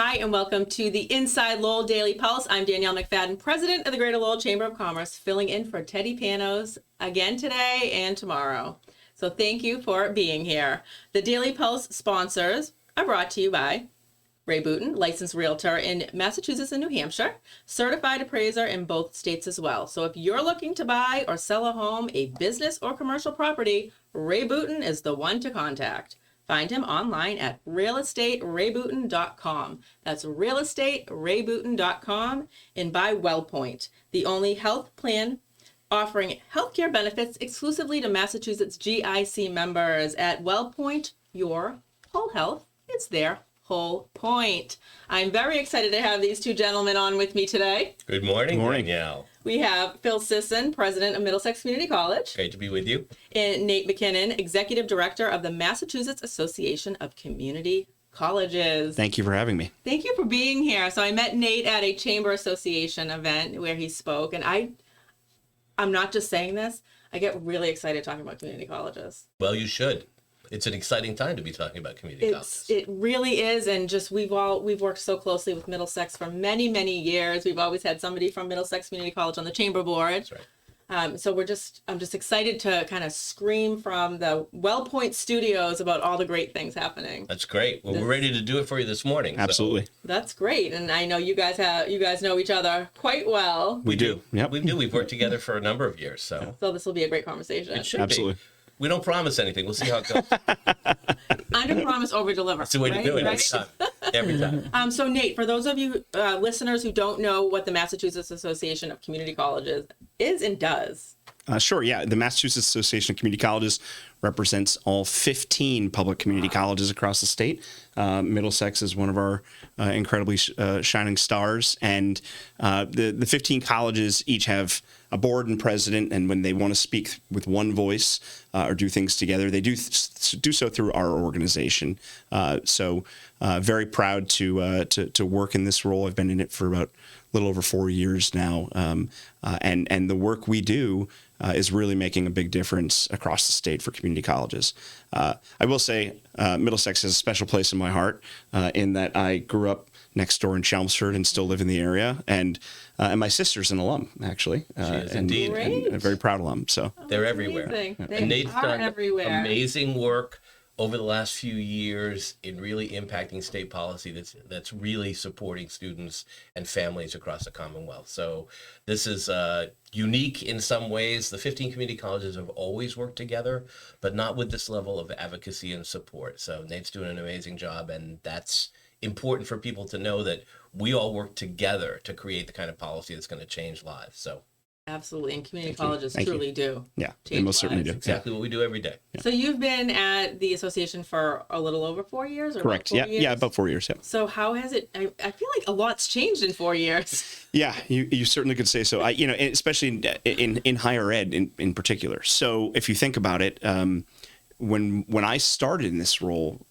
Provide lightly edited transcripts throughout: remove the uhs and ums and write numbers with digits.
Hi, and welcome to the Inside Lowell Daily Pulse. I'm Danielle McFadden, president of the Greater Lowell Chamber of Commerce, filling in for Teddy Panos again today and tomorrow. So thank you for being here. The Daily Pulse sponsors are brought to you by Ray Booten, licensed realtor in Massachusetts and New Hampshire, certified appraiser in both states as well. So if you're looking to buy or sell a home, a business, or commercial property, Ray Booten is the one to contact. Find him online at realestaterayBooten.com. That's realestaterayBooten.com. And by Wellpoint, the only health plan offering healthcare benefits exclusively to Massachusetts GIC members. At Wellpoint, your whole health is their whole point. I'm very excited to have these two gentlemen on with me today. Good morning, Danielle. We have Phil Sisson, president of Middlesex Community College. Great to be with you. And Nate Mackinnon, executive director of the Massachusetts Association of Community Colleges. Thank you for having me. Thank you for being here. So I met Nate at a Chamber Association event where he spoke, and I'm not just saying this, I get really excited talking about community colleges. Well, you should. It's an exciting time to be talking about community colleges. It really is, and just we've worked so closely with Middlesex for many, many years. We've always had somebody from Middlesex Community College on the chamber board. That's right. So I'm just excited to kind of scream from the Wellpoint studios about all the great things happening. That's great. Well, we're ready to do it for you this morning. Absolutely. So. That's great, and I know you guys know each other quite well. We do. Yep. We do. We've worked together for a number of years, so this will be a great conversation. It should Absolutely. be. We don't promise anything. We'll see how it goes. Under promise, over deliver. That's the way to do it every time. Every time. So Nate, for those of you listeners who don't know what the Massachusetts Association of Community Colleges is and does. Sure, yeah. The Massachusetts Association of Community Colleges represents all 15 public community colleges across the state. Middlesex is one of our incredibly shining stars. And the 15 colleges each have a board and president, and when they want to speak with one voice or do things together, they do so through our organization. So very proud to work in this role. I've been in it for about a little over 4 years now. And the work we do is really making a big difference across the state for community colleges. I will say Middlesex has a special place in my heart in that I grew up next door in Chelmsford and still live in the area. And my sister's an alum, actually. She is indeed. And a very proud alum. So they're everywhere. Amazing. And Nate's done everywhere. amazing work over the last few years in really impacting state policy that's really supporting students and families across the Commonwealth. So this is unique in some ways. The 15 community colleges have always worked together, but not with this level of advocacy and support. So Nate's doing an amazing job, and that's important for people to know that we all work together to create the kind of policy that's going to change lives. So. Absolutely, and community colleges truly do. Yeah, they most certainly do. Exactly what we do every day. Yeah. So you've been at the association for a little over 4 years? Or correct. About 4 years? Yeah, about 4 years. Yeah. So how has it? I feel like a lot's changed in 4 years. Yeah, you certainly could say so. Especially in higher ed in particular. So if you think about it, when I started in this role,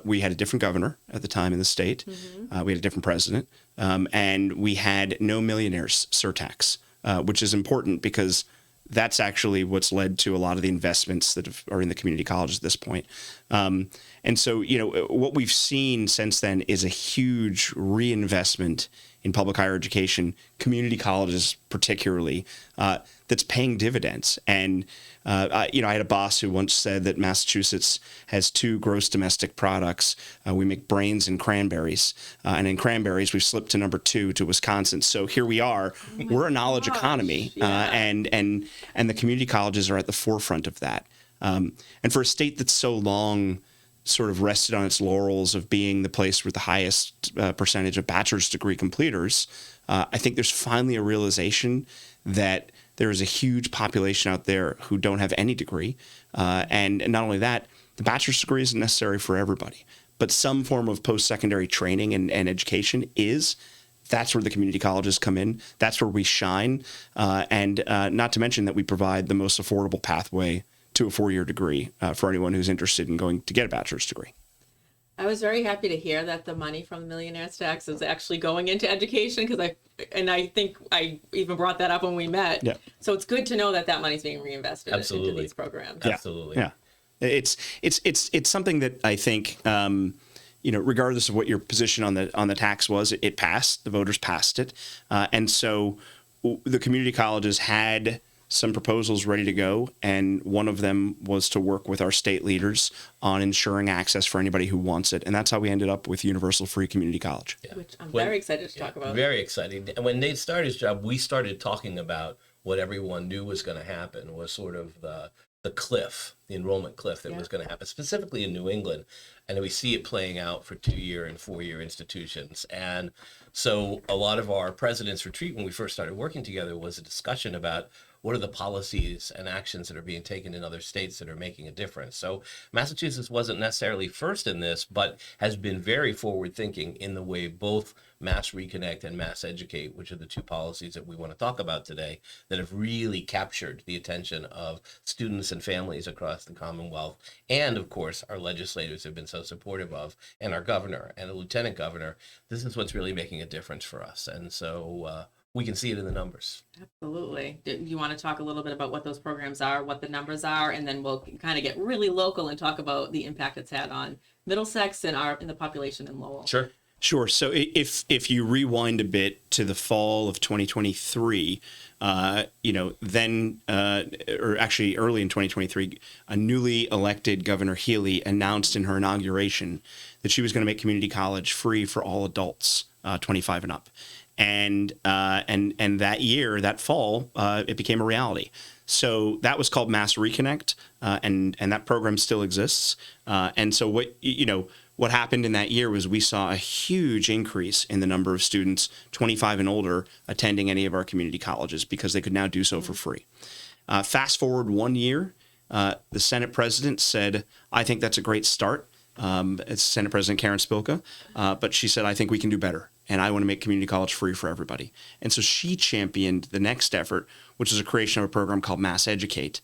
we had a different governor at the time in the state. Mm-hmm. We had a different president, and we had no millionaires surtax. Which is important because that's actually what's led to a lot of the investments that are in the community college at this point. And so, what we've seen since then is a huge reinvestment in public higher education, community colleges particularly, that's paying dividends. And, I had a boss who once said that Massachusetts has 2 gross domestic products. We make brains and cranberries. And in cranberries, we've slipped to number 2 to Wisconsin. So here we are. We're a knowledge economy. Yeah. And the community colleges are at the forefront of that. And for a state that's so long sort of rested on its laurels of being the place with the highest percentage of bachelor's degree completers, I think there's finally a realization that there is a huge population out there who don't have any degree. And not only that, the bachelor's degree isn't necessary for everybody, but some form of post-secondary training and education is. That's where the community colleges come in. That's where we shine. And not to mention that we provide the most affordable pathway to a 4-year degree for anyone who's interested in going to get a bachelor's degree. I was very happy to hear that the money from the millionaire's tax is actually going into education because I think I even brought that up when we met. Yeah. So it's good to know that money's being reinvested Absolutely. into these programs. Absolutely. Yeah. It's something that I think regardless of what your position on the tax was, it passed. The voters passed it, and so the community colleges had some proposals ready to go, and one of them was to work with our state leaders on ensuring access for anybody who wants it, and that's how we ended up with Universal Free Community College. Yeah. Which I'm very excited to talk about. Very exciting. And when Nate started his job, we started talking about what everyone knew was going to happen, was sort of the cliff, the enrollment cliff that was going to happen, specifically in New England. And we see it playing out for 2-year and 4-year institutions. And so a lot of our president's retreat, when we first started working together, was a discussion about what are the policies and actions that are being taken in other states that are making a difference. So Massachusetts wasn't necessarily first in this, but has been very forward thinking in the way both MassReconnect and MassEducate, which are the two policies that we want to talk about today, that have really captured the attention of students and families across the Commonwealth. And of course, our legislators have been so supportive of, and our governor and the lieutenant governor. This is what's really making a difference for us. And so we can see it in the numbers. Absolutely. Do you want to talk a little bit about what those programs are, what the numbers are, and then we'll kind of get really local and talk about the impact it's had on Middlesex and the population in Lowell. Sure. So if you rewind a bit to the fall of 2023, then, or actually early in 2023, a newly elected Governor Healy announced in her inauguration that she was going to make community college free for all adults 25 and up. And that year, that fall, it became a reality. So that was called MassReconnect, and that program still exists. And so what happened in that year was we saw a huge increase in the number of students 25 and older attending any of our community colleges because they could now do so for free. Fast forward 1 year, the Senate president said, "I think that's a great start." It's Senate President Karen Spilka, but she said, "I think we can do better, and I want to make community college free for everybody." And so she championed the next effort, which is a creation of a program called MassEducate.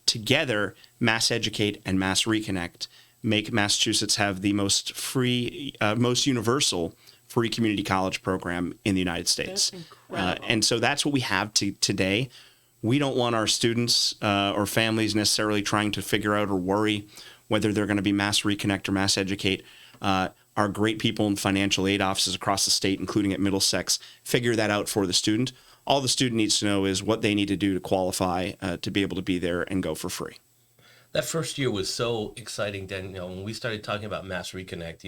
Together, MassEducate and MassReconnect make Massachusetts have the most free, most universal free community college program in the United States. That's incredible. And so that's what we have today. We don't want our students or families necessarily trying to figure out or worry whether they're going to be MassReconnect or MassEducate. Our great people in financial aid offices across the state, including at Middlesex, figure that out for the student. All the student needs to know is what they need to do to qualify to be able to be there and go for free. That first year was so exciting, Danielle, when we started talking about MassReconnect,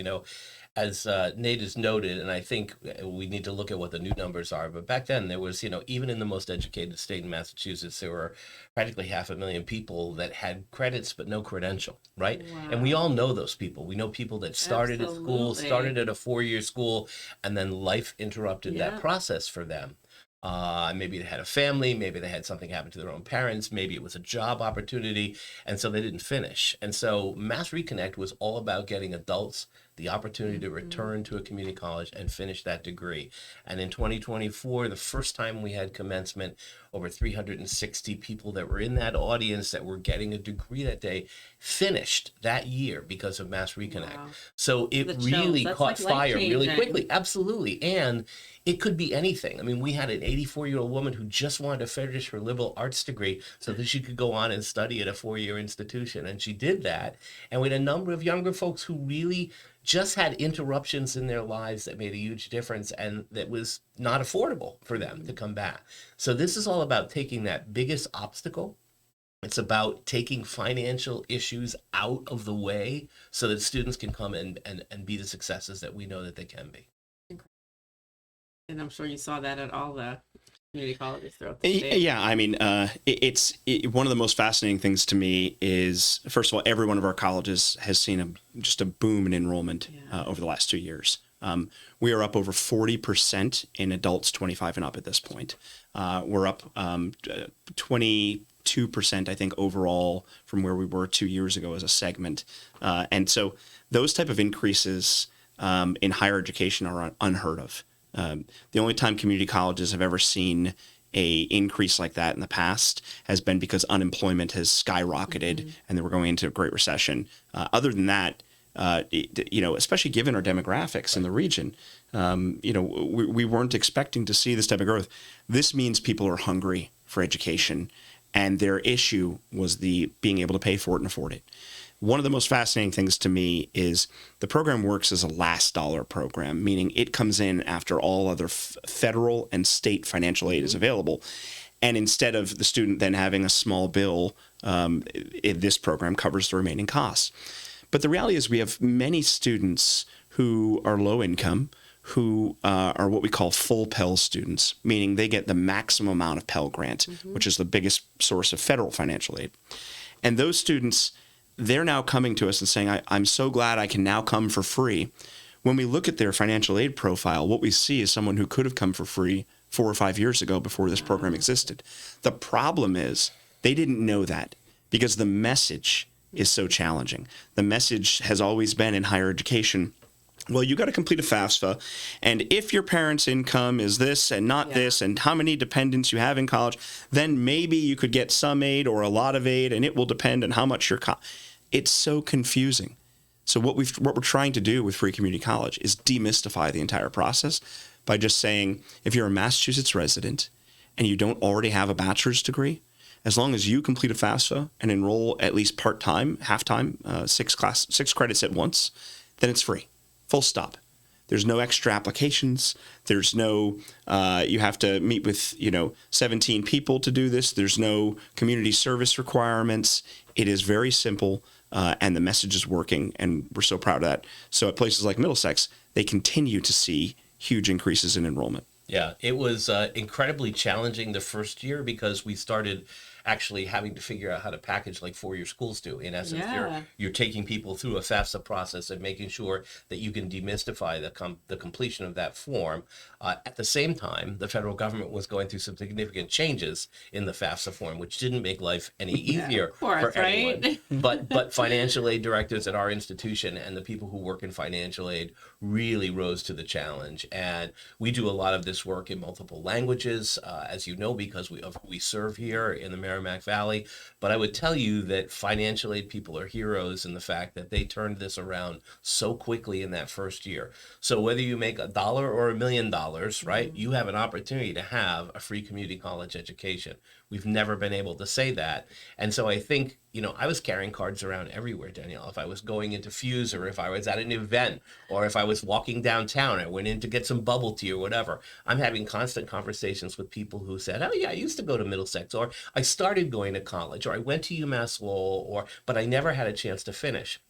as Nate has noted, and I think we need to look at what the new numbers are, but back then there was, even in the most educated state in Massachusetts, there were practically 500,000 people that had credits but no credential, right? Wow. And we all know those people. We know people that started at school, Absolutely. started at a 4-year school, and then life interrupted Yeah. that process for them. Maybe they had a family, maybe they had something happen to their own parents, maybe it was a job opportunity, and so they didn't finish. And so MassReconnect was all about getting adults the opportunity to return to a community college and finish that degree. And in 2024, the first time we had commencement, over 360 people that were in that audience that were getting a degree that day finished that year because of MassReconnect. Wow. So it The chills. really That's caught like fire really life-changing. quickly. Absolutely. And it could be anything. I mean, we had an 84-year-old woman who just wanted to finish her liberal arts degree so that she could go on and study at a 4-year institution. And she did that. And we had a number of younger folks who really just had interruptions in their lives that made a huge difference and that was not affordable for them to come back. So this is all about taking that biggest obstacle. It's about taking financial issues out of the way so that students can come and be the successes that we know that they can be. And I'm sure you saw that at all the community colleges throughout the state. Yeah, I mean, one of the most fascinating things to me is, first of all, every one of our colleges has seen just a boom in enrollment over the last 2 years. We are up over 40% in adults 25 and up at this point. We're up 22%, I think, overall from where we were 2 years ago as a segment. And so those type of increases in higher education are unheard of. The only time community colleges have ever seen a increase like that in the past has been because unemployment has skyrocketed and then we're going into a Great Recession. Other than that, especially given our demographics in the region, we weren't expecting to see this type of growth. This means people are hungry for education, and their issue was the being able to pay for it and afford it. One of the most fascinating things to me is the program works as a last dollar program, meaning it comes in after all other federal and state financial aid is available. And instead of the student then having a small bill, this program covers the remaining costs. But the reality is we have many students who are low income, who are what we call full Pell students, meaning they get the maximum amount of Pell Grant, which is the biggest source of federal financial aid. And those students, they're now coming to us and saying, I'm so glad I can now come for free. When we look at their financial aid profile, what we see is someone who could have come for free 4 or 5 years ago before this program existed. The problem is they didn't know that because the message is so challenging. The message has always been in higher education, well, you got to complete a FAFSA, and if your parents' income is this and not this, and how many dependents you have in college, then maybe you could get some aid or a lot of aid, and it will depend on how much it's so confusing. So what we're trying to do with Free Community College is demystify the entire process by just saying, if you're a Massachusetts resident and you don't already have a bachelor's degree, as long as you complete a FAFSA and enroll at least part-time, half-time, 6 credits at once, then it's free. Full stop. There's no extra applications. There's no, you have to meet with, 17 people to do this. There's no community service requirements. It is very simple, and the message is working, and we're so proud of that. So at places like Middlesex, they continue to see huge increases in enrollment. Yeah, it was incredibly challenging the first year because we started actually having to figure out how to package like 4-year schools do. In essence, you're taking people through a FAFSA process and making sure that you can demystify the completion of that form. At the same time, the federal government was going through some significant changes in the FAFSA form, which didn't make life any easier for anyone. Right? But financial aid directors at our institution and the people who work in financial aid really rose to the challenge. And we do a lot of this work in multiple languages, as you know, because we serve here in the Merrimack Valley. But I would tell you that financial aid people are heroes in the fact that they turned this around so quickly in that first year. So whether you make $1 or $1 million, right, you have an opportunity to have a free community college education. We've never been able to say that. And so I think, I was carrying cards around everywhere, Danielle. If I was going into Fuse, or if I was at an event, or if I was walking downtown, I went in to get some bubble tea or whatever, I'm having constant conversations with people who said, oh yeah, I used to go to Middlesex, or I started going to college, or I went to UMass but I never had a chance to finish.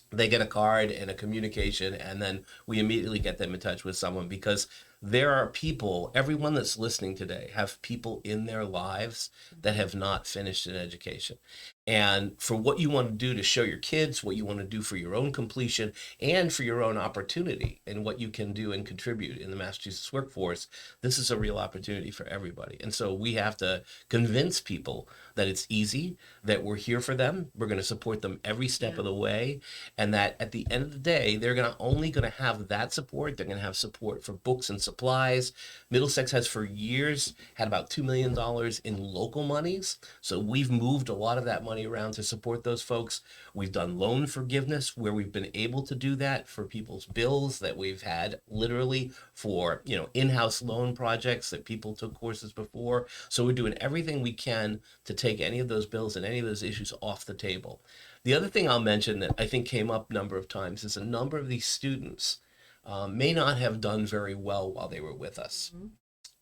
They get a card and a communication, and then we immediately get them in touch with someone, because there are people, everyone that's listening today, have people in their lives that have not finished an education. And for what you want to do to show your kids, what you want to do for your own completion and for your own opportunity and what you can do and contribute in the Massachusetts workforce, this is a real opportunity for everybody. And so we have to convince people that it's easy, that we're here for them, we're going to support them every step of the way, and that at the end of the day, they're only going to have that support. They're going to have support for books and supplies. Middlesex has for years had about $2 million in local monies. So we've moved a lot of that money around to support those folks. We've done loan forgiveness where we've been able to do that for people's bills that we've had literally for, in-house loan projects that people took courses before. So we're doing everything we can to take any of those bills and any of those issues off the table. The other thing I'll mention that I think came up a number of times is a number of these students may not have done very well while they were with us.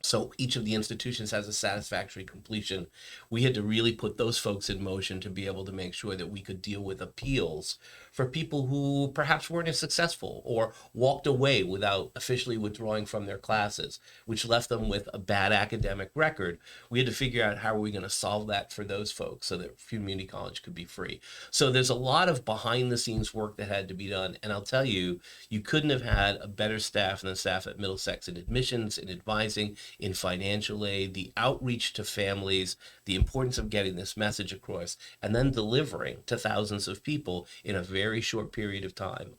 So each of the institutions has a satisfactory completion. We had to really put those folks in motion to be able to make sure that we could deal with appeals for people who perhaps weren't as successful or walked away without officially withdrawing from their classes, which left them with a bad academic record. We had to figure out how are we going to solve that for those folks so that community college could be free. So there's a lot of behind the scenes work that had to be done. And I'll tell you, you couldn't have had a better staff than the staff at Middlesex in admissions, in advising, in financial aid, the outreach to families, the importance of getting this message across, and then delivering to thousands of people in a very short period of time.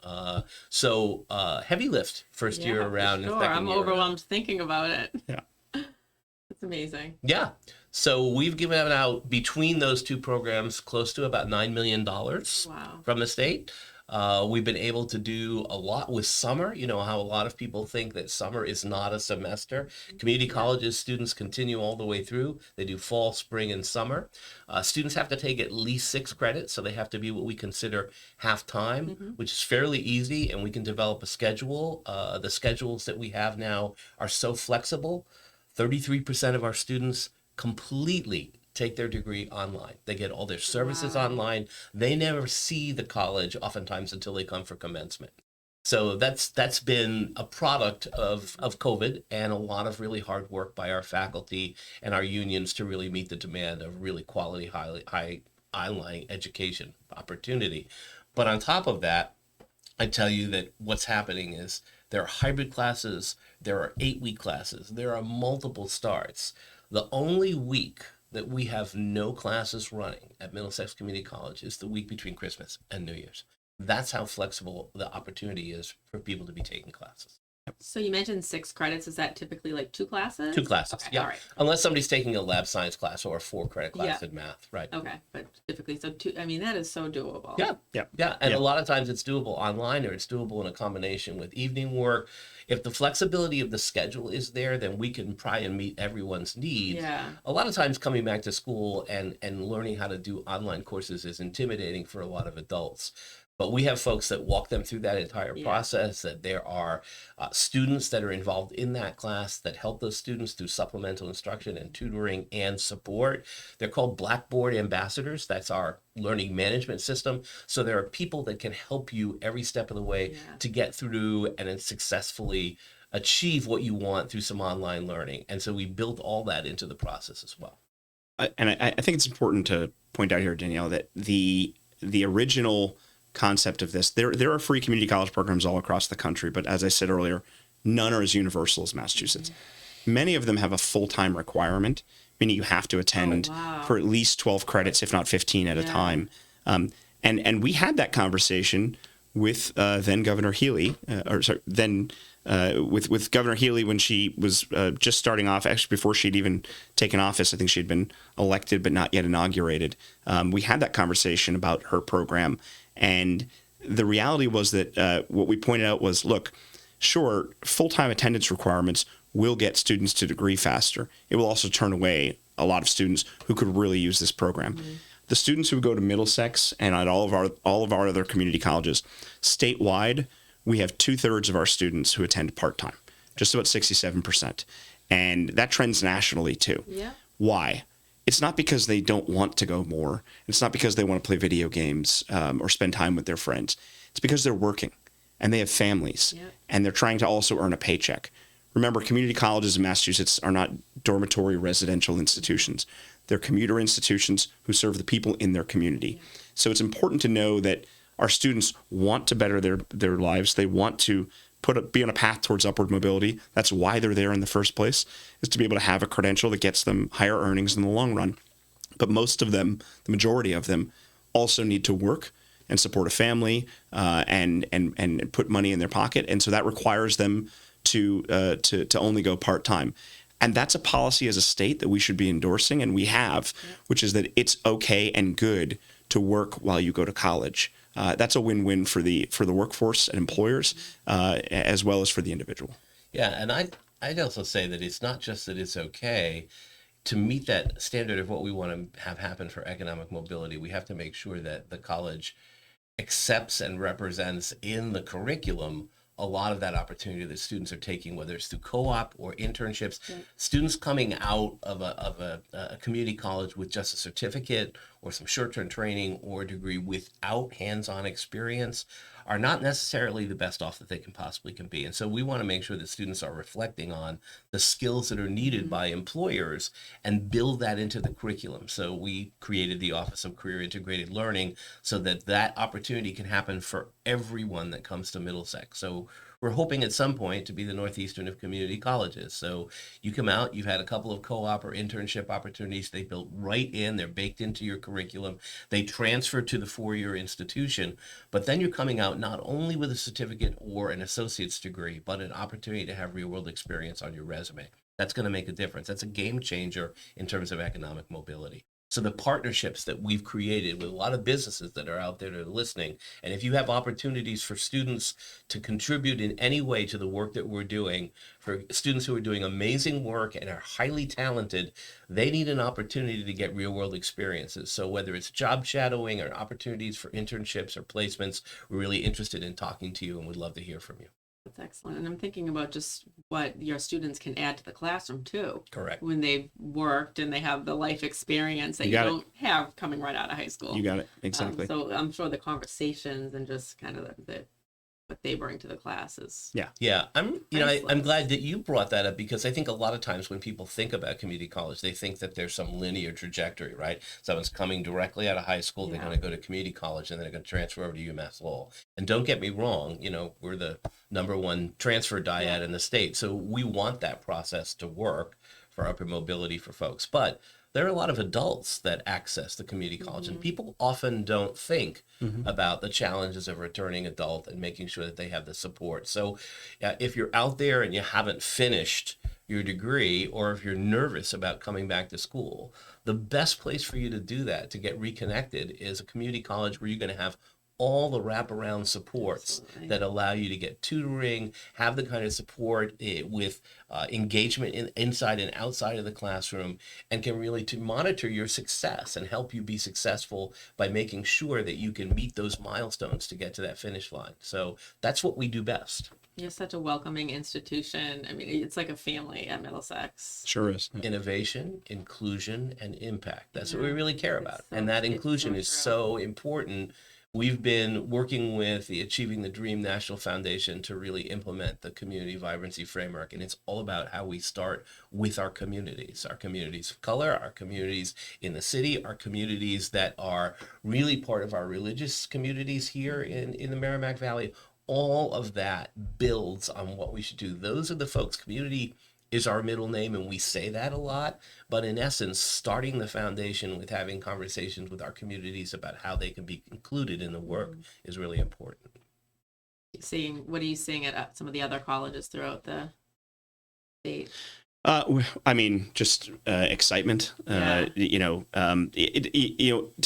So heavy lift first year around. Sure. I'm overwhelmed thinking about it. Yeah. It's amazing. Yeah. So we've given out between those two programs close to about $9 million from the state. We've been able to do a lot with summer. You know how a lot of people think that summer is not a semester. Community colleges, students continue all the way through. They do fall, spring, and summer. Students have to take at least 6 credits, so they have to be what we consider half-time, which is fairly easy, and we can develop a schedule. The schedules that we have now are so flexible. 33% of our students completely take their degree online. They get all their services online. They never see the college oftentimes until they come for commencement. So that's been a product of COVID and a lot of really hard work by our faculty and our unions to really meet the demand of really quality, high online education opportunity. But on top of that, I tell you that what's happening is there are hybrid classes, there are 8-week classes, there are multiple starts. The only week that we have no classes running at Middlesex Community College is the week between Christmas and New Year's. That's how flexible the opportunity is for people to be taking classes. So you mentioned 6 credits. Is that typically like 2 classes? 2 classes, Okay, yeah. all right. Unless somebody's taking a lab science class or a 4-credit class Yeah. in math, right? Okay, but typically, so 2, I mean, that is so doable. Yeah. And a lot of times it's doable online or it's doable in a combination with evening work. If the flexibility of the schedule is there, then we can try and meet everyone's needs. Yeah. A lot of times coming back to school and learning how to do online courses is intimidating for a lot of adults. But we have folks that walk them through that entire process, that there are students that are involved in that class that help those students through supplemental instruction and tutoring and support. They're called Blackboard ambassadors. That's our learning management system. So there are people that can help you every step of the way to get through and then successfully achieve what you want through some online learning. And so we built all that into the process as well. I think it's important to point out here, Danielle, that the original concept of this, there are free community college programs all across the country, but as I said earlier, none are as universal as Massachusetts. Many of them have a full-time requirement, meaning you have to attend for at least 12 credits, if not 15 at a time. And we had that conversation with then Governor Healy, with Governor Healy when she was just starting off, actually before she'd even taken office. I think she'd been elected but not yet inaugurated. We had that conversation about her program. And the reality was that what we pointed out was, look, sure, full-time attendance requirements will get students to degree faster. It will also turn away a lot of students who could really use this program. The students who go to Middlesex and at all of our other community colleges, statewide, we have 2/3 of our students who attend part-time, just about 67%. And that trends nationally too. Why? It's not because they don't want to go more. It's not because they want to play video games or spend time with their friends. It's because they're working and they have families and they're trying to also earn a paycheck. Remember, community colleges in Massachusetts are not dormitory residential institutions. They're commuter institutions who serve the people in their community. So it's important to know that our students want to better their lives. They want to be on a path towards upward mobility. That's why they're there in the first place, is to be able to have a credential that gets them higher earnings in the long run. But most of them, the majority of them, also need to work and support a family and put money in their pocket. And so that requires them to only go part-time. And that's a policy as a state that we should be endorsing, and we have, which is that it's okay and good to work while you go to college. That's a win-win for the workforce and employers, as well as for the individual. Yeah, and I'd also say that it's not just that it's okay to meet that standard of what we want to have happen for economic mobility. We have to make sure that the college accepts and represents in the curriculum a lot of that opportunity that students are taking, whether it's through co-op or internships. Students coming out of a community college with just a certificate or some short-term training or a degree without hands-on experience are not necessarily the best off that they can possibly be. And so we want to make sure that students are reflecting on the skills that are needed by employers and build that into the curriculum. So we created the Office of Career Integrated Learning so that that opportunity can happen for everyone that comes to Middlesex. So we're hoping at some point to be the northeastern of community colleges. So you come out, you've had a couple of co-op or internship opportunities. They built right in, they're baked into your curriculum. They transfer to the four-year institution, but then you're coming out not only with a certificate or an associate's degree, but an opportunity to have real-world experience on your resume. That's going to make a difference. That's a game changer in terms of economic mobility. So the partnerships that we've created with a lot of businesses that are out there that are listening, and if you have opportunities for students to contribute in any way to the work that we're doing, for students who are doing amazing work and are highly talented, they need an opportunity to get real world experiences. So whether it's job shadowing or opportunities for internships or placements, we're really interested in talking to you and would love to hear from you. That's excellent. And I'm thinking about just what your students can add to the classroom too. Correct. When they've worked and they have the life experience that You you got it. don't have coming right out of high school. You got it. Exactly. So I'm sure the conversations and just kind of what they bring to the classes. Yeah, I'm glad Priceless. that you brought that up, because I think a lot of times when people think about community college, they think that there's some linear trajectory, right? Someone's coming directly out of high school, they're Yeah. going to go to community college, and they're going to transfer over to UMass Lowell. And don't get me wrong, we're the #1 transfer dyad in the state, so we want that process to work for upper mobility for folks. But there are a lot of adults that access the community college, and people often don't think about the challenges of a returning adult and making sure that they have the support. So if you're out there and you haven't finished your degree, or if you're nervous about coming back to school, the best place for you to do that, to get reconnected, is a community college where you're going to have all the wraparound supports Absolutely. that allow you to get tutoring, have the kind of support with engagement inside and outside of the classroom, and can really to monitor your success and help you be successful by making sure that you can meet those milestones to get to that finish line. So that's what we do best. You're such a welcoming institution. I mean, it's like a family at Middlesex. Sure is. Yeah. Innovation, inclusion, and impact. That's what we Yeah. really care It's about. so- And that it's inclusion so is true. so important. We've been working with the Achieving the Dream National Foundation to really implement the community vibrancy framework. And it's all about how we start with our communities of color, our communities in the city, our communities that are really part of our religious communities here in the Merrimack Valley. All of that builds on what we should do. Those are the folks. Community is our middle name, and we say that a lot. But in essence, starting the foundation with having conversations with our communities about how they can be included in the work is really important. What are you seeing at some of the other colleges throughout the state? I mean, just excitement. Yeah. To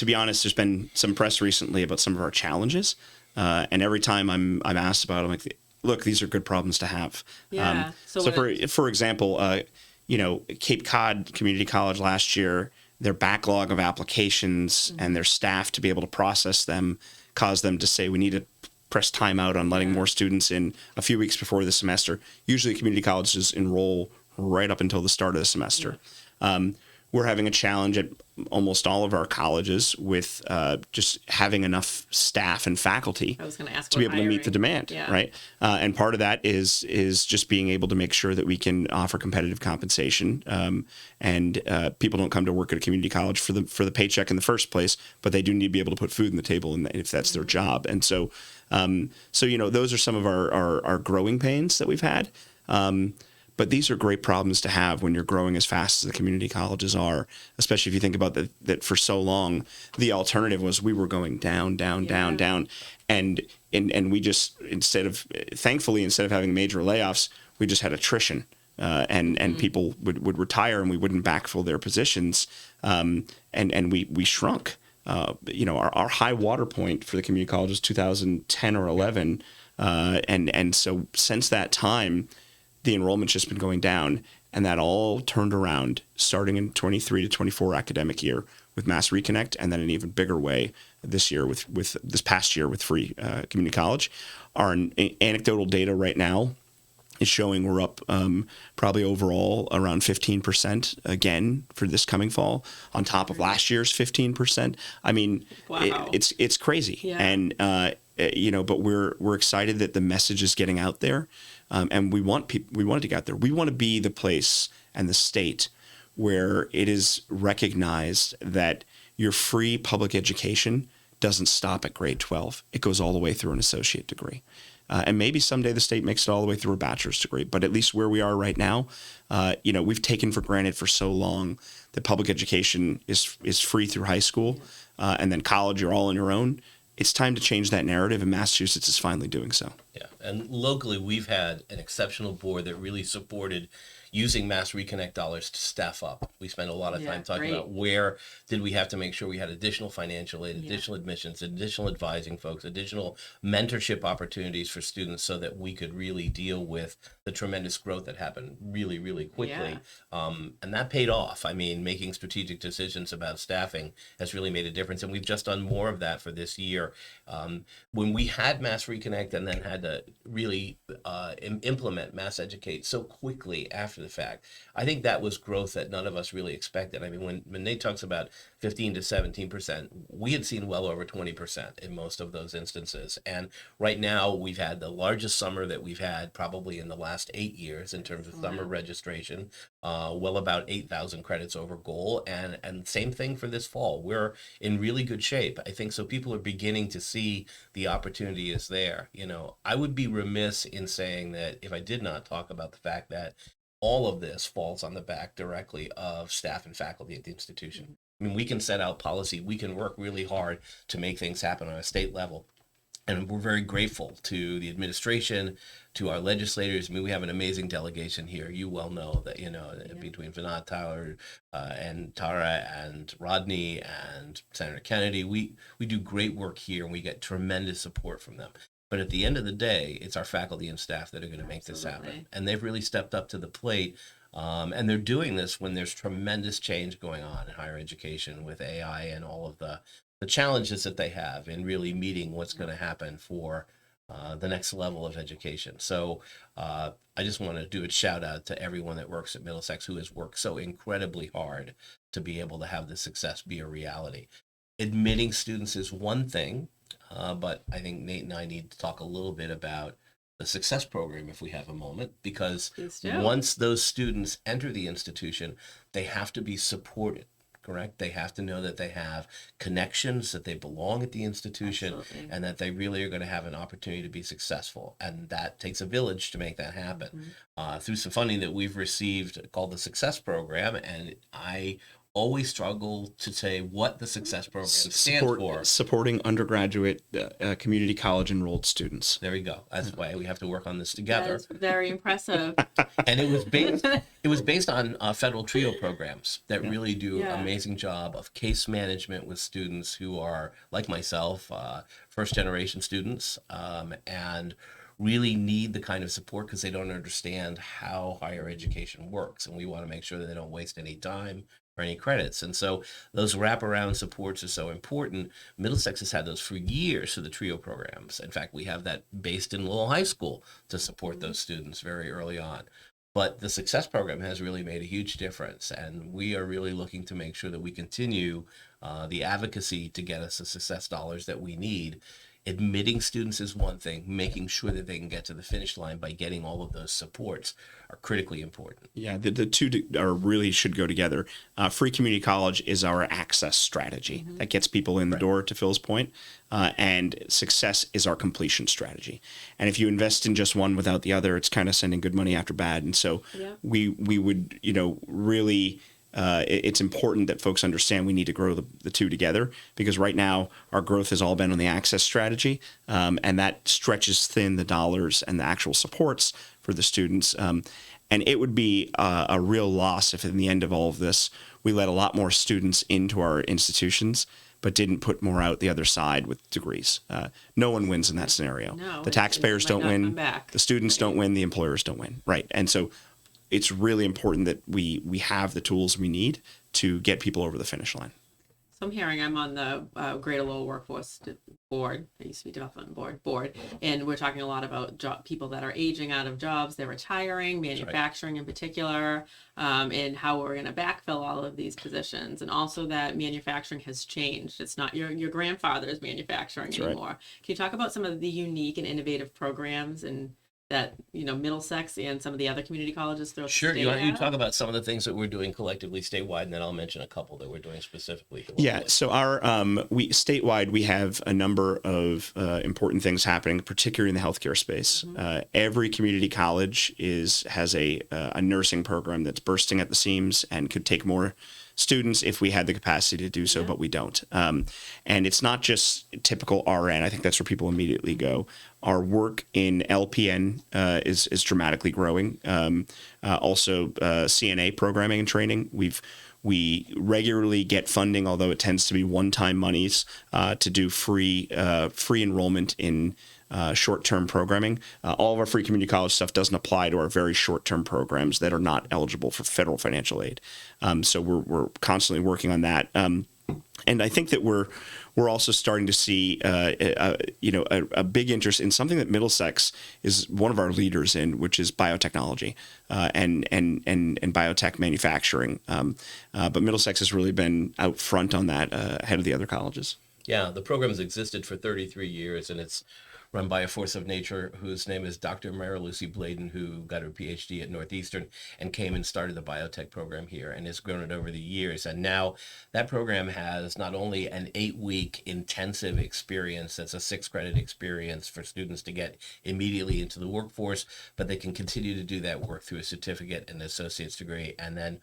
be honest, there's been some press recently about some of our challenges, and every time I'm asked about it, I'm like, look, these are good problems to have. Yeah. So what- for example, Cape Cod Community College last year, their backlog of applications and their staff to be able to process them caused them to say we need to press time out on letting more students in a few weeks before the semester. Usually community colleges enroll right up until the start of the semester. We're having a challenge at almost all of our colleges with just having enough staff and faculty I was going to ask to be about able to meet the hiring. demand, Yeah. right? And part of that is just being able to make sure that we can offer competitive compensation, and people don't come to work at a community college for the paycheck in the first place, but they do need to be able to put food on the table, and if that's their job. And so those are some of our growing pains that we've had. But these are great problems to have when you're growing as fast as the community colleges are, especially if you think about that for so long, the alternative was we were going down. And we just, instead of having major layoffs, we just had attrition. And people would retire and we wouldn't backfill their positions. And we shrunk. Our high water point for the community college was 2010 or 11. And so since that time, the enrollment's just been going down, and that all turned around starting in 23 to 24 academic year with MassReconnect, and then an even bigger way this year with this past year with free community college. Our anecdotal data right now is showing we're up probably overall around 15% again for this coming fall, on top of last year's 15%. I mean, Wow. it's crazy, Yeah. and but we're excited that the message is getting out there. And we want it to get out there. We want to be the place and the state where it is recognized that your free public education doesn't stop at grade 12. It goes all the way through an associate degree. And maybe someday the state makes it all the way through a bachelor's degree. But at least where we are right now, we've taken for granted for so long that public education is free through high school, and then college, you're all on your own. It's time to change that narrative, and Massachusetts is finally doing so. Yeah. And locally, we've had an exceptional board that really supported using MassReconnect dollars to staff up. We spent a lot of time talking about where did we have to make sure we had additional financial aid, additional admissions, additional advising folks, additional mentorship opportunities for students so that we could really deal with the tremendous growth that happened really, really quickly. And that paid off. I mean, making strategic decisions about staffing has really made a difference. And we've just done more of that for this year. When we had MassReconnect and then had to really implement MassEducate so quickly after the fact, I think that was growth that none of us really expected. I mean, when Nate talks about 15 to 17%, we had seen well over 20% in most of those instances. And right now we've had the largest summer that we've had probably in the last 8 years in terms of summer registration, well about 8,000 credits over goal. And same thing for this fall. We're in really good shape. I think so people are beginning to see the opportunity is there. You know, I would be remiss in saying that if I did not talk about the fact that all of this falls on the back directly of staff and faculty at the institution. I mean, we can set out policy, we can work really hard to make things happen on a state level. And we're very grateful to the administration, to our legislators. I mean, we have an amazing delegation here. You well know that, you know, between Vinod, Tyler, and Tara and Rodney and Senator Kennedy, we do great work here and we get tremendous support from them. But at the end of the day, it's our faculty and staff that are going to make this happen. And they've really stepped up to the plate. And they're doing this when there's tremendous change going on in higher education with AI and all of the challenges that they have in really meeting what's going to happen for the next level of education. So I just want to do a shout out to everyone that works at Middlesex who has worked so incredibly hard to be able to have this success be a reality. Admitting students is one thing. But I think Nate and I need to talk a little bit about the success program if we have a moment, because once those students enter the institution, they have to be supported, correct? They have to know that they have connections, that they belong at the institution, and that they really are going to have an opportunity to be successful. And that takes a village to make that happen. Through some funding that we've received called the Success Program, and I always struggle to say what the success program stands for. Supporting undergraduate community college enrolled students. There we go. That's why we have to work on this together. That's very impressive. And it was based on federal TRIO programs that really do an amazing job of case management with students who are, like myself, first generation students, and really need the kind of support because they don't understand how higher education works. And we want to make sure that they don't waste any time or any credits. And so those wraparound supports are so important. Middlesex has had those for years through the TRIO programs. In fact, we have that based in Lowell High School to support those students very early on. But the Success Program has really made a huge difference. And we are really looking to make sure that we continue the advocacy to get us the success dollars that we need. Admitting students is one thing. Making sure that they can get to the finish line by getting all of those supports are critically important. Yeah, the two are really should go together. Free community college is our access strategy that gets people in the door, to Phil's point, and success is our completion strategy. And if you invest in just one without the other, it's kind of sending good money after bad. And so we would, really. It's important that folks understand we need to grow the two together, because right now our growth has all been on the access strategy, and that stretches thin the dollars and the actual supports for the students. And it would be a real loss if in the end of all of this, we let a lot more students into our institutions, but didn't put more out the other side with degrees. No one wins in that scenario. No, the taxpayers don't win, the students don't win, the employers don't win. Right. And so it's really important that we have the tools we need to get people over the finish line. So I'm hearing I'm on the Greater Lowell Workforce Board. I used to be Development Board, and we're talking a lot about people that are aging out of jobs, they're retiring, manufacturing in particular, and how we're going to backfill all of these positions, and also that manufacturing has changed. It's not your grandfather's manufacturing anymore. Can you talk about some of the unique and innovative programs and that Middlesex and some of the other community colleges throughout the state? Sure. You talk about some of the things that we're doing collectively statewide, and then I'll mention a couple that we're doing specifically. Yeah. So our statewide, we have a number of important things happening, particularly in the healthcare space. Every community college has a nursing program that's bursting at the seams and could take more students if we had the capacity to do so, but we don't. And it's not just typical RN. I think that's where people immediately go. Our work in LPN is dramatically growing. Also, CNA programming and training. We regularly get funding, although it tends to be one-time monies, to do free enrollment in short-term programming. All of our free community college stuff doesn't apply to our very short-term programs that are not eligible for federal financial aid. So we're constantly working on that. And I think that we're also starting to see a big interest in something that Middlesex is one of our leaders in, which is biotechnology and biotech manufacturing. But Middlesex has really been out front on that ahead of the other colleges. Yeah, the program has existed for 33 years, and it's run by a force of nature whose name is Dr. Mary Lucy Bladen, who got her PhD at Northeastern and came and started the biotech program here and has grown it over the years. And now that program has not only an 8-week intensive experience, that's a 6-credit experience for students to get immediately into the workforce, but they can continue to do that work through a certificate and associate's degree. And then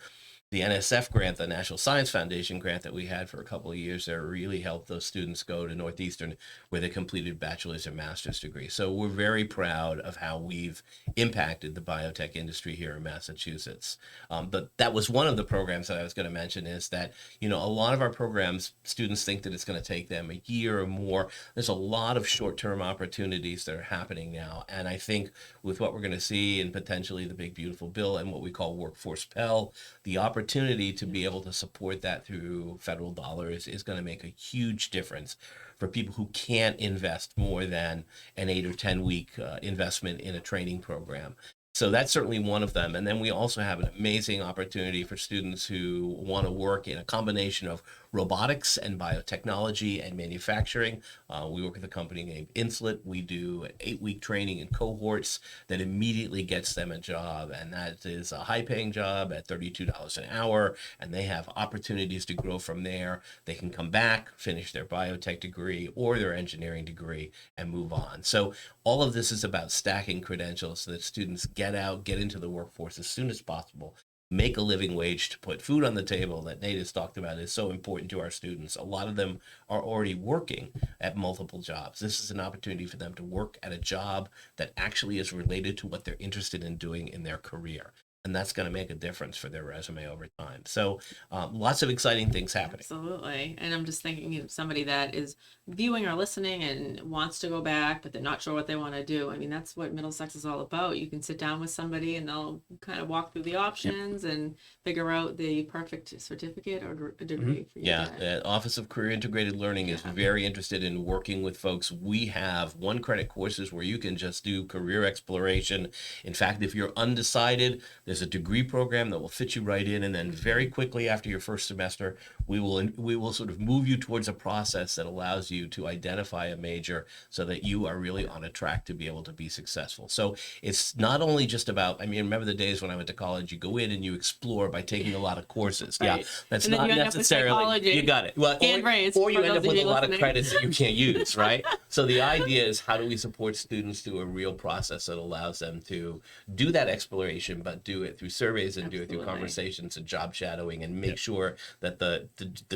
the NSF grant, the National Science Foundation grant that we had for a couple of years there, really helped those students go to Northeastern where they completed bachelor's and master's degree. So we're very proud of how we've impacted the biotech industry here in Massachusetts. But that was one of the programs that I was going to mention, is that, a lot of our programs, students think that it's going to take them a year or more. There's a lot of short-term opportunities that are happening now. And I think with what we're going to see in potentially the Big Beautiful Bill and what we call Workforce Pell, the opportunity to be able to support that through federal dollars is going to make a huge difference for people who can't invest more than an 8 or 10 week investment in a training program. So that's certainly one of them. And then we also have an amazing opportunity for students who want to work in a combination of robotics and biotechnology and manufacturing. We work with a company named Insulet. We do an 8-week training in cohorts that immediately gets them a job. And that is a high-paying job at $32 an hour. And they have opportunities to grow from there. They can come back, finish their biotech degree or their engineering degree, and move on. So all of this is about stacking credentials so that students get out, get into the workforce as soon as possible, make a living wage to put food on the table that Nate has talked about is so important to our students. A lot of them are already working at multiple jobs. This is an opportunity for them to work at a job that actually is related to what they're interested in doing in their career. And that's going to make a difference for their resume over time. So lots of exciting things happening. Absolutely. And I'm just thinking of somebody that is viewing or listening and wants to go back, but they're not sure what they want to do. I mean, that's what Middlesex is all about. You can sit down with somebody and they'll kind of walk through the options and figure out the perfect certificate or degree for you. Yeah, the Office of Career Integrated Learning is very interested in working with folks. We have 1-credit courses where you can just do career exploration. In fact, if you're undecided, there's a degree program that will fit you right in, and then very quickly after your first semester, we will sort of move you towards a process that allows you to identify a major so that you are really on a track to be able to be successful. So it's not only just about, remember the days when I went to college, you go in and you explore by taking a lot of courses. Right. Yeah, that's And then not you end up with necessarily, psychology you got it. Well, and brains, or you for end those up of with a you lot of listening. credits that you can't use, right? So the idea is, how do we support students through a real process that allows them to do that exploration, but do it through surveys and do it through conversations and job shadowing, and make sure that the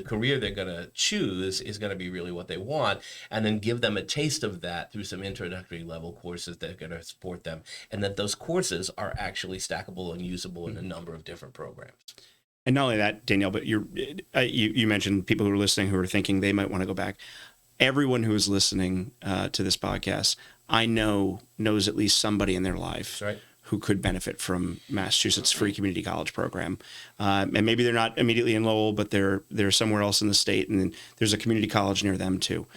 career they're going to choose is going to be really what they want, and then give them a taste of that through some introductory level courses that are going to support them, and that those courses are actually stackable and usable in a number of different programs. And not only that, Danielle, but you mentioned people who are listening who are thinking they might want to go back. Everyone who is listening to this podcast, I know, knows at least somebody in their life. That's right. Who could benefit from Massachusetts free community college program. And maybe they're not immediately in Lowell, but they're somewhere else in the state, and there's a community college near them too.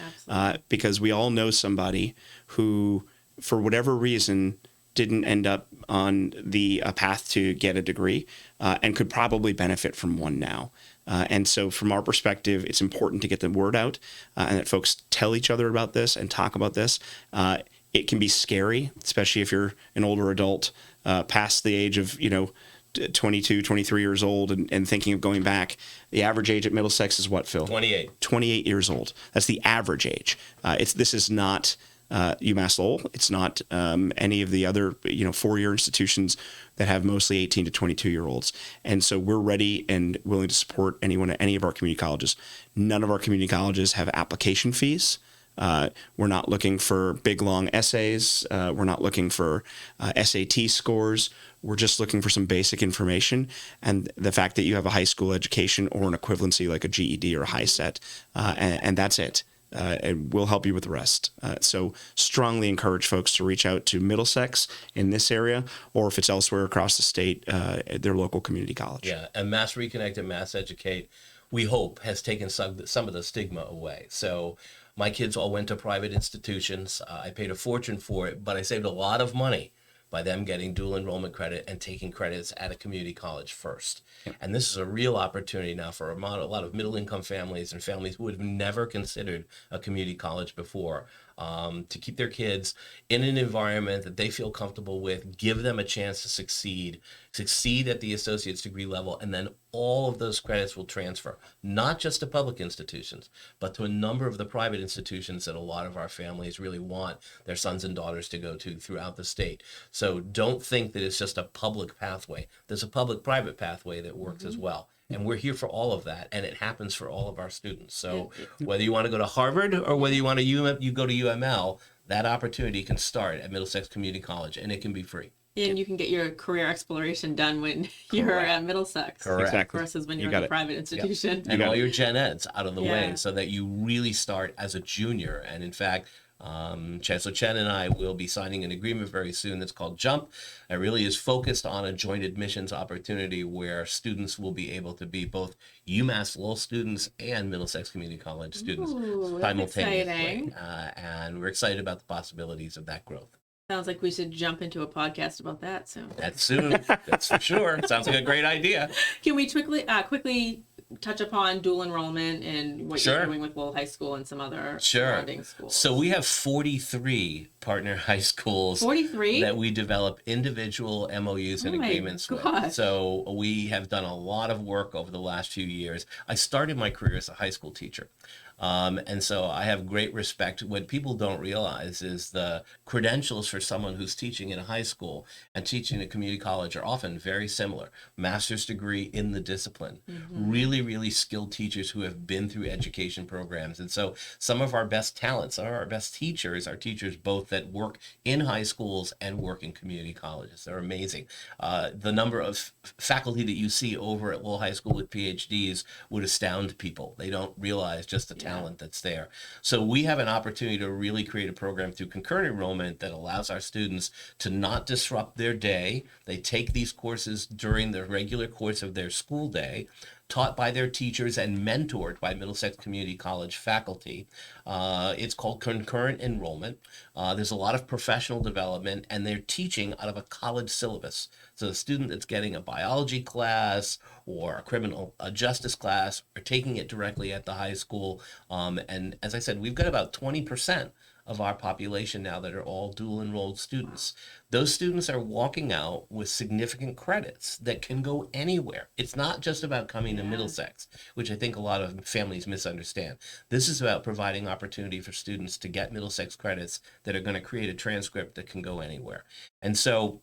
Because we all know somebody who, for whatever reason, didn't end up on the path to get a degree and could probably benefit from one now. And so from our perspective, it's important to get the word out and that folks tell each other about this and talk about this. It can be scary, especially if you're an older adult past the age of, 22, 23 years old and thinking of going back. The average age at Middlesex is what, Phil? 28. 28 years old. That's the average age. This is not UMass Lowell. It's not any of the other, 4-year institutions that have mostly 18 to 22-year-olds. And so we're ready and willing to support anyone at any of our community colleges. None of our community colleges have application fees. We're not looking for big, long essays. We're not looking for SAT scores. We're just looking for some basic information and the fact that you have a high school education or an equivalency like a GED or a high set, and that's it. And we'll help you with the rest. So strongly encourage folks to reach out to Middlesex in this area, or if it's elsewhere across the state, their local community college. Yeah, and MassReconnect and MassEducate, we hope, has taken some of the stigma away. So my kids all went to private institutions. I paid a fortune for it, but I saved a lot of money by them getting dual enrollment credit and taking credits at a community college first. Yep. And this is a real opportunity now for a lot of middle-income families and families who would have never considered a community college before, to keep their kids in an environment that they feel comfortable with, give them a chance to succeed at the associate's degree level, and then all of those credits will transfer, not just to public institutions, but to a number of the private institutions that a lot of our families really want their sons and daughters to go to throughout the state. So don't think that it's just a public pathway. There's a public-private pathway that works as well. And we're here for all of that, and it happens for all of our students. So whether you want to go to Harvard or whether you want to you go to UML, that opportunity can start at Middlesex Community College, and it can be free. And you can get your career exploration done when you're at Middlesex. Correct. Exactly. Versus when you're at a private institution. Yep. And all your gen eds out of the way so that you really start as a junior. And in fact, Chancellor Chen and I will be signing an agreement very soon that's called JUMP. It really is focused on a joint admissions opportunity where students will be able to be both UMass Lowell students and Middlesex Community College students simultaneously. And we're excited about the possibilities of that growth. Sounds like we should jump into a podcast about that soon. That's soon. That's for sure. Sounds like a great idea. Can we quickly touch upon dual enrollment and what you're doing with Lowell High School and some other surrounding schools? So we have 43 partner high schools 43 that we develop individual MOUs and agreements with. So we have done a lot of work over the last few years. I started my career as a high school teacher. And so I have great respect. What people don't realize is the credentials for someone who's teaching in a high school and teaching at a community college are often very similar. Master's degree in the discipline, really, really skilled teachers who have been through education programs. And so some of our best talents, some of our best teachers are teachers both that work in high schools and work in community colleges. They're amazing. The number of faculty that you see over at Lowell High School with PhDs would astound people. They don't realize just the talent that's there. So we have an opportunity to really create a program through concurrent enrollment that allows our students to not disrupt their day. They take these courses during the regular course of their school day, taught by their teachers and mentored by Middlesex Community College faculty. It's called concurrent enrollment. There's a lot of professional development, and they're teaching out of a college syllabus. So the student that's getting a biology class or a criminal justice class are taking it directly at the high school. And as I said, we've got about 20% of our population now that are all dual enrolled students. Those students are walking out with significant credits that can go anywhere. It's not just about coming to Middlesex, which I think a lot of families misunderstand. This is about providing opportunity for students to get Middlesex credits that are going to create a transcript that can go anywhere. And so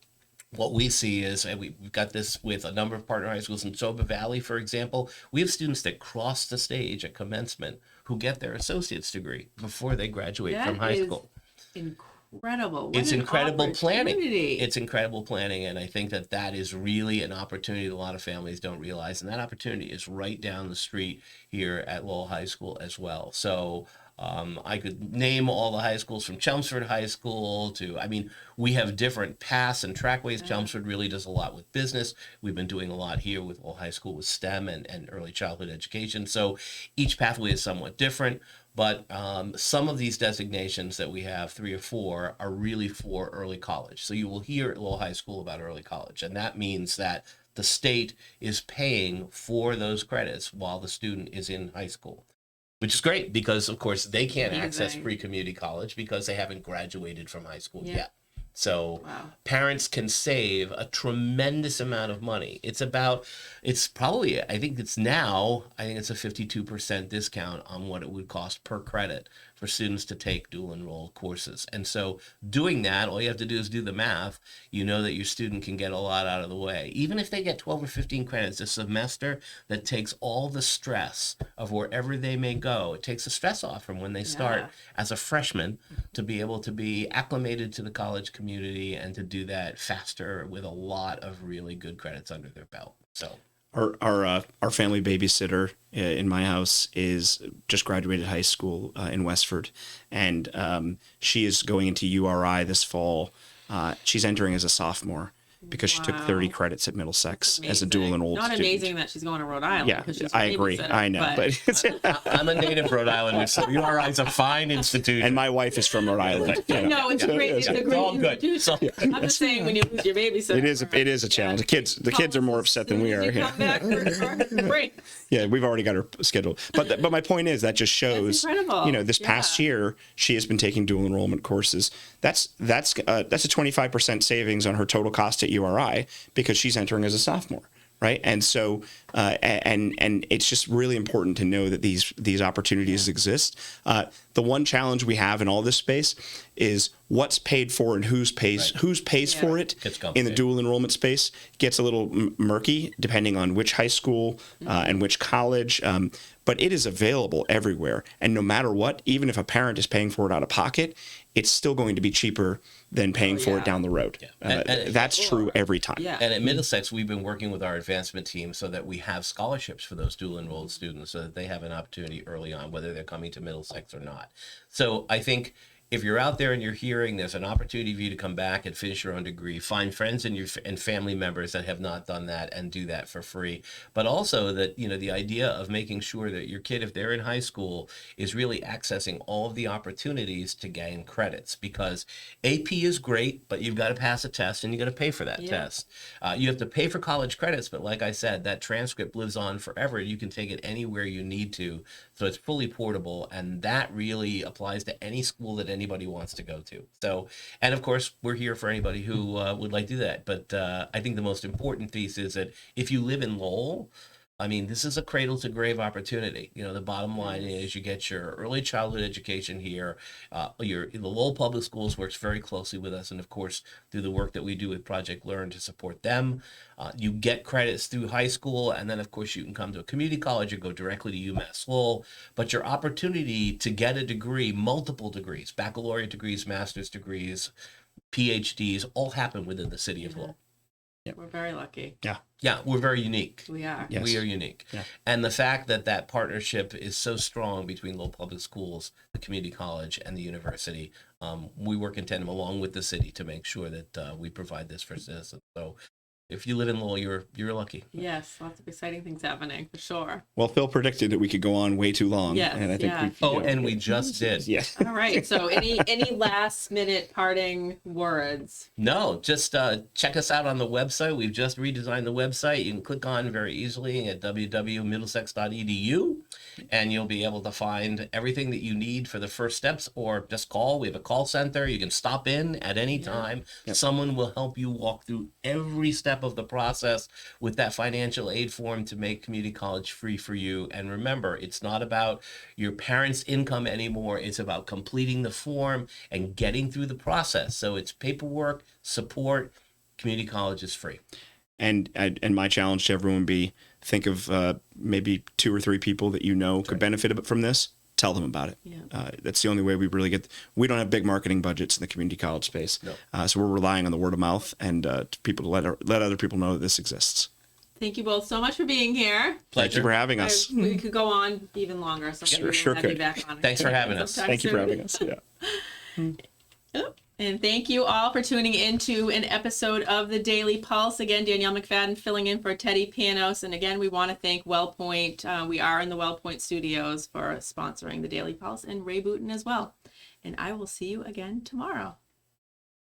what we see is, and we've got this with a number of partner high schools in Toba Valley, for example, we have students that cross the stage at commencement who get their associate's degree before they graduate from high school. Incredible. It's incredible planning. It's incredible planning, and I think that is really an opportunity that a lot of families don't realize, and that opportunity is right down the street here at Lowell High School as well. So I could name all the high schools from Chelmsford High School to, we have different paths and trackways. Chelmsford really does a lot with business. We've been doing a lot here with Lowell High School with STEM and early childhood education. So each pathway is somewhat different, but some of these designations that we have, 3 or 4, are really for early college. So you will hear at Lowell High School about early college, and that means that the state is paying for those credits while the student is in high school. Which is great because, of course, they can't access free community college because they haven't graduated from high school yet. So parents can save a tremendous amount of money. It's probably, I think it's a 52% discount on what it would cost per credit for students to take dual enroll courses. And so doing that, all you have to do is do the math. You know that your student can get a lot out of the way. Even if they get 12 or 15 credits a semester, that takes all the stress of wherever they may go. It takes the stress off from when they start as a freshman to be able to be acclimated to the college community and to do that faster with a lot of really good credits under their belt. So our family babysitter in my house is just graduated high school in Westford, and she is going into URI this fall. She's entering as a sophomore because she took 30 credits at Middlesex as a dual enrolled Not student. amazing that she's going to Rhode Island. Yeah, because she's I a agree. babysitter, I know, but I'm a native Rhode Islander, so URI is a fine institution. and my wife is from Rhode Island. You know. No, it's a great, it's a It's great all good. institution. I'm just saying when you lose your babysitter. It is a challenge. The kids are more upset than we are. You come back for break. Yeah, we've already got her scheduled. But my point is that just shows, That's incredible. this past year she has been taking dual enrollment courses. That's a 25% savings on her total cost at URI because she's entering as a sophomore, right? And so and it's just really important to know that these opportunities exist. The one challenge we have in all this space is what's paid for and who pays for it in the dual enrollment space gets a little murky depending on which high school and which college. But it is available everywhere. And no matter what, even if a parent is paying for it out of pocket, it's still going to be cheaper than paying for it down the road. Yeah. That's true every time. Yeah. And at Middlesex, we've been working with our advancement team so that we have scholarships for those dual enrolled students so that they have an opportunity early on, whether they're coming to Middlesex or not. So I think if you're out there and you're hearing there's an opportunity for you to come back and finish your own degree, find friends and family members that have not done that and do that for free. But also that, the idea of making sure that your kid, if they're in high school, is really accessing all of the opportunities to gain credits, because AP is great, but you've got to pass a test and you got to pay for that test. You have to pay for college credits, but like I said, that transcript lives on forever. You can take it anywhere you need to. So it's fully portable, and that really applies to any school that anybody wants to go to. So, and of course, we're here for anybody who would like to do that. But I think the most important piece is that if you live in Lowell, I mean, this is a cradle to grave opportunity. The bottom line is you get your early childhood education here. The Lowell Public Schools works very closely with us, and of course, through the work that we do with Project Learn to support them. You get credits through high school, and then of course you can come to a community college or go directly to UMass Lowell. But your opportunity to get a degree, multiple degrees, baccalaureate degrees, master's degrees, PhDs, all happen within the city of Lowell. Yeah, we're very lucky. Yeah, we're very unique. We are. Yes. We are unique. Yeah. And the fact that partnership is so strong between Lowell Public Schools, the community college, and the university, we work in tandem along with the city to make sure that we provide this for citizens. So if you live in Lowell, you're lucky. Yes, lots of exciting things happening for sure. Well, Phil predicted that we could go on way too long. Yes, and I think yeah. And we just did. yeah. All right. So any last minute parting words? No, just check us out on the website. We've just redesigned the website. You can click on very easily at www.middlesex.edu, and you'll be able to find everything that you need for the first steps, or just call. We have a call center. You can stop in at any time. Yep. Someone will help you walk through every step of the process with that financial aid form to make community college free for you. And remember, it's not about your parents' income anymore. It's about completing the form and getting through the process. So it's paperwork, support. Community college is free. And my challenge to everyone would be think of maybe 2 or 3 people that could benefit from this. Tell them about it. Yeah. That's the only way we really we don't have big marketing budgets in the community college space. No. So we're relying on the word of mouth and people to let other people know that this exists. Thank you both so much for being here. Thank you for having us. We could go on even longer. So maybe Sure we'll have you could. back on Thanks for having us. sometime Thank you for soon. having us. Yeah. And thank you all for tuning into an episode of the Daily Pulse. Again, Danielle McFadden filling in for Teddy Panos. And again, we want to thank Wellpoint. We are in the Wellpoint studios for sponsoring the Daily Pulse, and Ray Booten as well. And I will see you again tomorrow.